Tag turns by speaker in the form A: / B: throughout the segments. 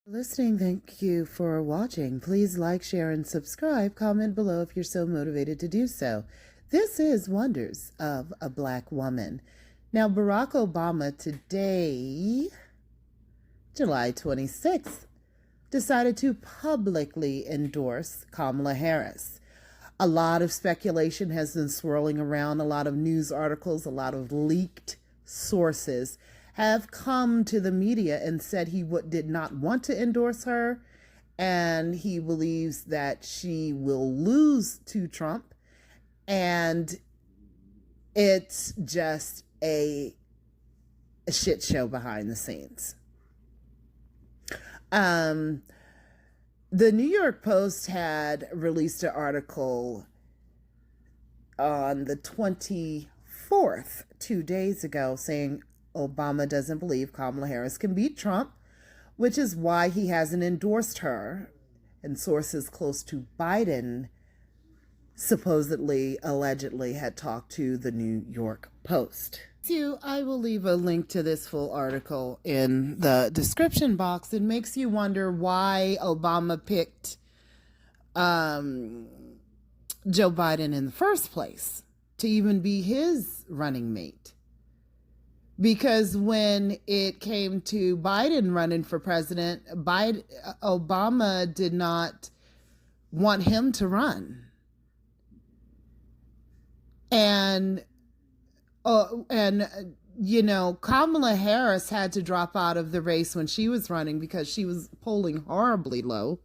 A: Listening, thank you for watching. Please like, share, and subscribe. Comment below if you're so motivated to do so. This is Wonders of a Black Woman. Now, Barack Obama today, July 26th, decided to publicly endorse Kamala Harris. A lot of speculation has been swirling around, a lot of news articles, a lot of leaked sources have come to the media and said he did not want to endorse her, and he believes that she will lose to Trump, and it's just a shit show behind the scenes. The New York Post had released an article on the 24th, 2 days ago, saying Obama doesn't believe Kamala Harris can beat Trump, which is why he hasn't endorsed her. And sources close to Biden supposedly, allegedly, had talked to the New York Post. So I will leave a link to this full article in the description box. It makes you wonder why Obama picked Joe Biden in the first place to even be his running mate. Because when it came to Biden running for president, Obama did not want him to run. And Kamala Harris had to drop out of the race when she was running because she was polling horribly low.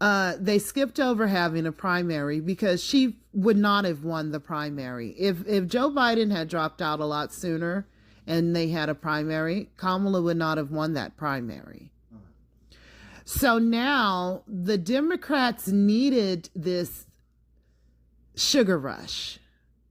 A: They skipped over having a primary because she would not have won the primary. If Joe Biden had dropped out a lot sooner and they had a primary, Kamala would not have won that primary. So now the Democrats needed this sugar rush,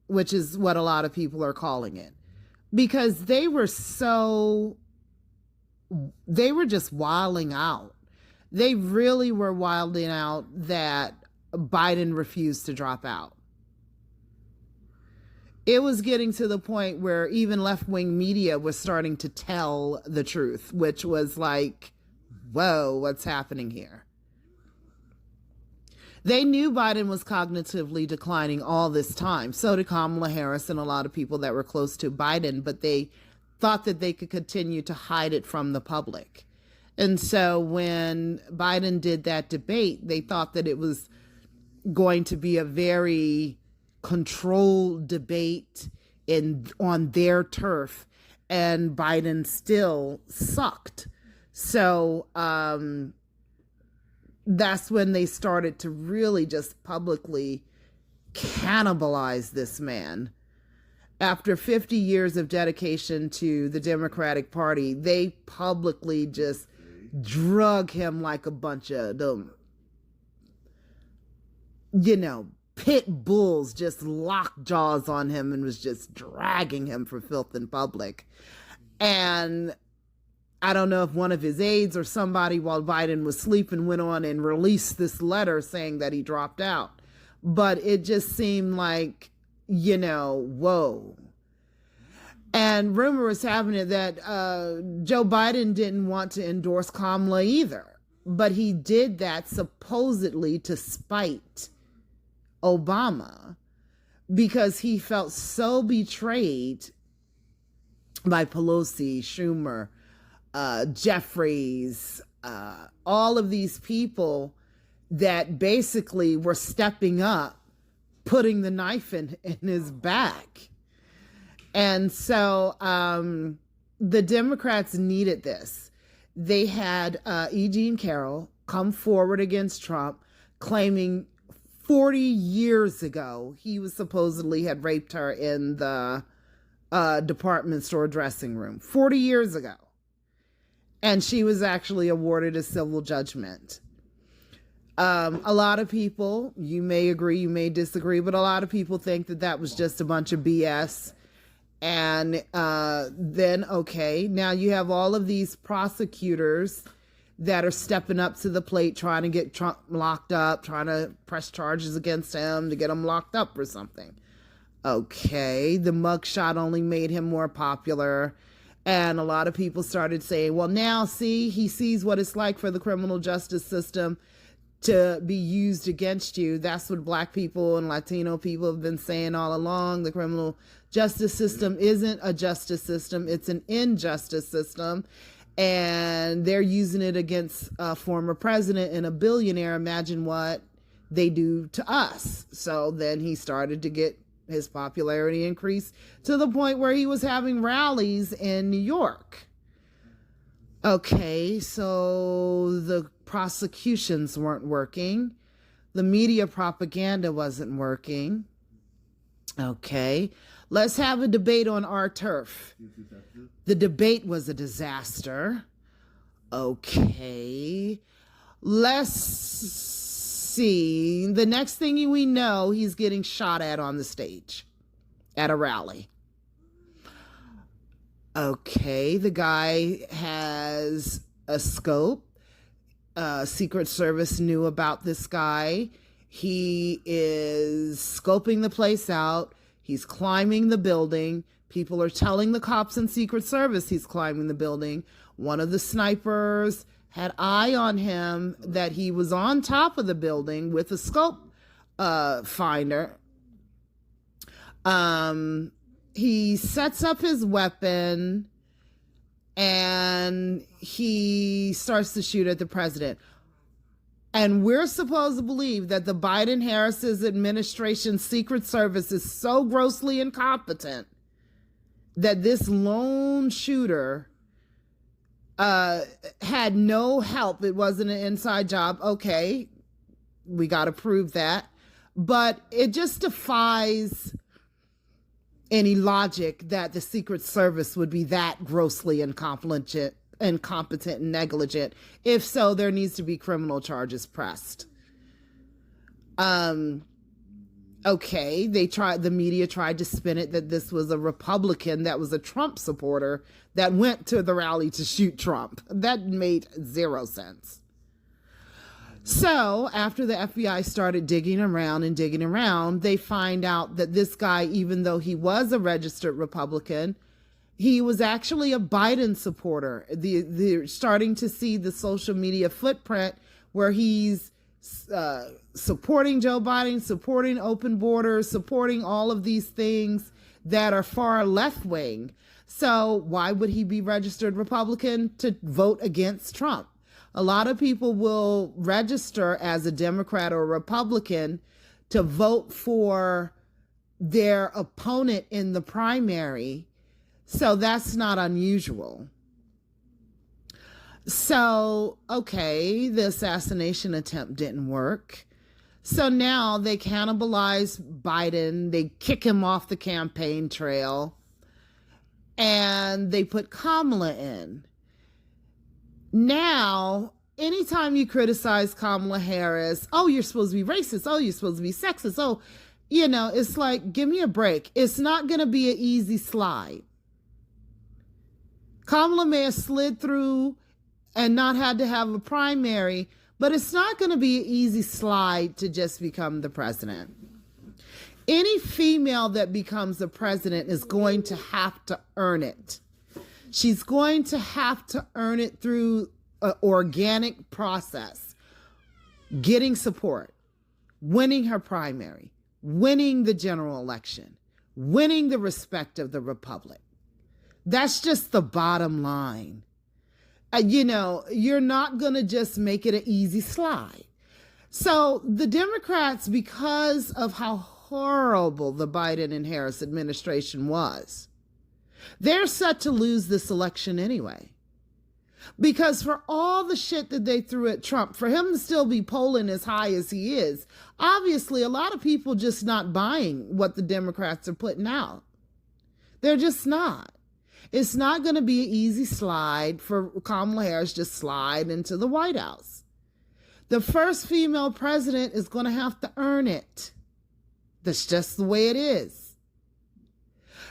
A: which is what a lot of people are calling it, because they were just wilding out. They really were wilding out that Biden refused to drop out. It was getting to the point where even left-wing media was starting to tell the truth, which was like, whoa, what's happening here? They knew Biden was cognitively declining all this time. So did Kamala Harris and a lot of people that were close to Biden, but they thought that they could continue to hide it from the public. And so when Biden did that debate, they thought that it was going to be a very controlled debate on their turf, and Biden still sucked. So that's when they started to really just publicly cannibalize this man. After 50 years of dedication to the Democratic Party, they publicly just drug him like a bunch of them, pit bulls, just locked jaws on him and was just dragging him for filth in public. And I don't know if one of his aides or somebody while Biden was sleeping went on and released this letter saying that he dropped out. But it just seemed like, whoa. And rumor was happening that Joe Biden didn't want to endorse Kamala either. But he did that supposedly to spite Obama because he felt so betrayed by Pelosi, Schumer, Jeffries, all of these people that basically were stepping up, putting the knife in his back. And so the Democrats needed this. They had E. Jean Carroll come forward against Trump, claiming 40 years ago he was supposedly had raped her in the department store dressing room. 40 years ago. And she was actually awarded a civil judgment. A lot of people, you may agree, you may disagree, but a lot of people think that that was just a bunch of BS. And then, okay, now you have all of these prosecutors that are stepping up to the plate, trying to get Trump locked up, trying to press charges against him to get him locked up or something. Okay, the mugshot only made him more popular. And a lot of people started saying, well, now see, he sees what it's like for the criminal justice system to be used against you. That's what Black people and Latino people have been saying all along. The criminal justice system isn't a justice system, it's an injustice system. And they're using it against a former president and a billionaire. Imagine what they do to us. So then he started to get his popularity increased to the point where he was having rallies in New York. Okay, so the prosecutions weren't working. The media propaganda wasn't working. Okay, let's have a debate on our turf. The debate was a disaster. Okay, let's see. The next thing we know, he's getting shot at on the stage at a rally. Okay, the guy has a scope. Secret Service knew about this guy. He is scoping the place out. He's climbing the building. People are telling the cops and Secret Service he's climbing the building. One of the snipers had eye on him that he was on top of the building with a scope finder. He sets up his weapon and he starts to shoot at the president. And we're supposed to believe that the Biden-Harris administration Secret Service is so grossly incompetent that this lone shooter had no help. It wasn't an inside job. Okay, we got to prove that. But it just defies any logic that the Secret Service would be that grossly incompetent and negligent. If so, there needs to be criminal charges pressed. Okay, the media tried to spin it that this was a Republican that was a Trump supporter that went to the rally to shoot Trump. That made zero sense. So after the FBI started digging around, they find out that this guy, even though he was a registered Republican, he was actually a Biden supporter. They're starting to see the social media footprint where he's supporting Joe Biden, supporting open borders, supporting all of these things that are far left wing. So why would he be registered Republican? To vote against Trump. A lot of people will register as a Democrat or Republican to vote for their opponent in the primary. So that's not unusual. So, okay, the assassination attempt didn't work. So now they cannibalize Biden. They kick him off the campaign trail. And they put Kamala in. Now, anytime you criticize Kamala Harris, oh, you're supposed to be racist. Oh, you're supposed to be sexist. Oh, it's like, give me a break. It's not going to be an easy slide. Kamala may have slid through and not had to have a primary, but it's not going to be an easy slide to just become the president. Any female that becomes the president is going to have to earn it. She's going to have to earn it through an organic process, getting support, winning her primary, winning the general election, winning the respect of the Republic. That's just the bottom line. You're not going to just make it an easy slide. So the Democrats, because of how horrible the Biden and Harris administration was, they're set to lose this election anyway. Because for all the shit that they threw at Trump, for him to still be polling as high as he is, obviously a lot of people just not buying what the Democrats are putting out. They're just not. It's not going to be an easy slide for Kamala Harris to just slide into the White House. The first female president is going to have to earn it. That's just the way it is.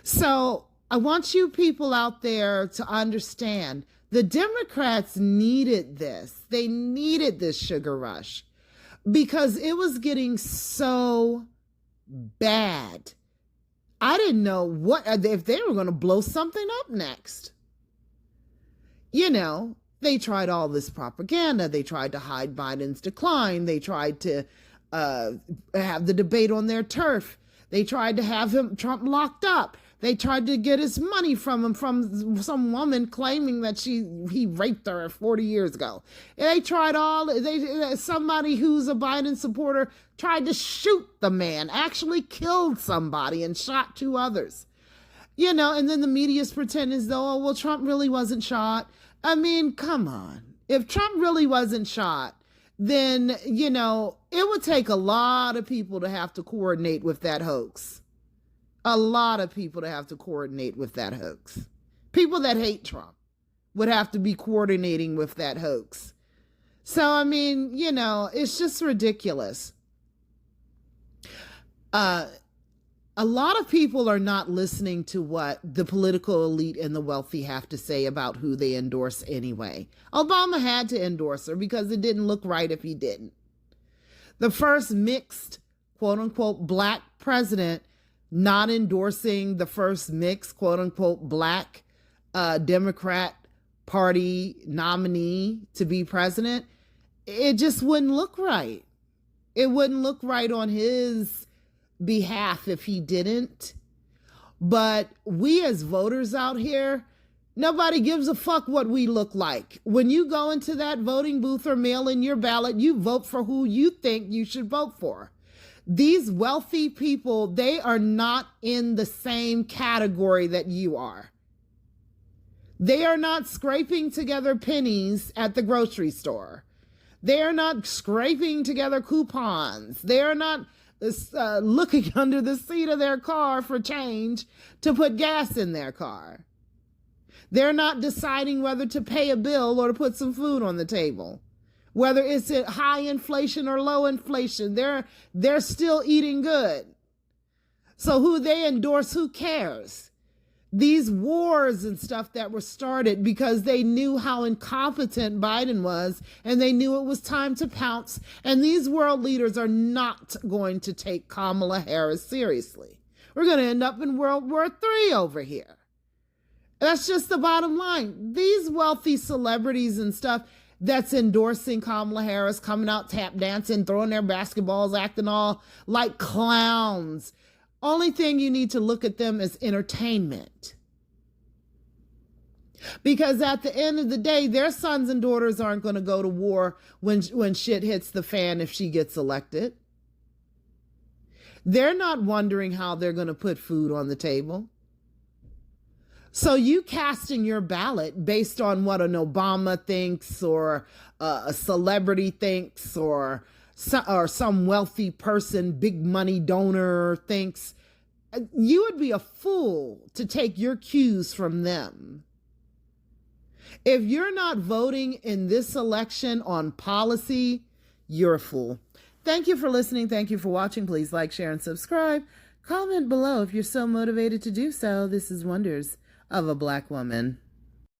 A: So I want you people out there to understand the Democrats needed this. They needed this sugar rush because it was getting so bad. I didn't know if they were going to blow something up next. They tried all this propaganda. They tried to hide Biden's decline. They tried to have the debate on their turf. They tried to have Trump locked up. They tried to get his money from him from some woman claiming that he raped her 40 years ago. They tried somebody who's a Biden supporter tried to shoot the man, actually killed somebody and shot 2 others. And then the media's pretend as though, well, Trump really wasn't shot. I mean, come on. If Trump really wasn't shot, then, it would take a lot of people to have to coordinate with that hoax. A lot of people to have to coordinate with that hoax. People that hate Trump would have to be coordinating with that hoax. So, I mean, it's just ridiculous. A lot of people are not listening to what the political elite and the wealthy have to say about who they endorse anyway. Obama had to endorse her because it didn't look right if he didn't. The first mixed, quote unquote, black president not endorsing the first mixed, quote unquote, black Democrat Party nominee to be president, it just wouldn't look right. It wouldn't look right on his behalf if he didn't. But we as voters out here, nobody gives a fuck what we look like. When you go into that voting booth or mail in your ballot, you vote for who you think you should vote for. These wealthy people, they are not in the same category that you are. They are not scraping together pennies at the grocery store. They are not scraping together coupons. They are not looking under the seat of their car for change to put gas in their car. They're not deciding whether to pay a bill or to put some food on the table. Whether it's at high inflation or low inflation, they're still eating good. So who they endorse, who cares? These wars and stuff that were started because they knew how incompetent Biden was and they knew it was time to pounce. And these world leaders are not going to take Kamala Harris seriously. We're going to end up in World War III over here. That's just the bottom line. These wealthy celebrities and stuff that's endorsing Kamala Harris, coming out tap dancing, throwing their basketballs, acting all like clowns. Only thing you need to look at them as entertainment. Because at the end of the day, their sons and daughters aren't going to go to war when shit hits the fan if she gets elected. They're not wondering how they're going to put food on the table. So you casting your ballot based on what an Obama thinks or a celebrity thinks or some wealthy person, big money donor thinks, you would be a fool to take your cues from them. If you're not voting in this election on policy, you're a fool. Thank you for listening. Thank you for watching. Please like, share, and subscribe. Comment below if you're so motivated to do so. This is Wonders of a Black Woman.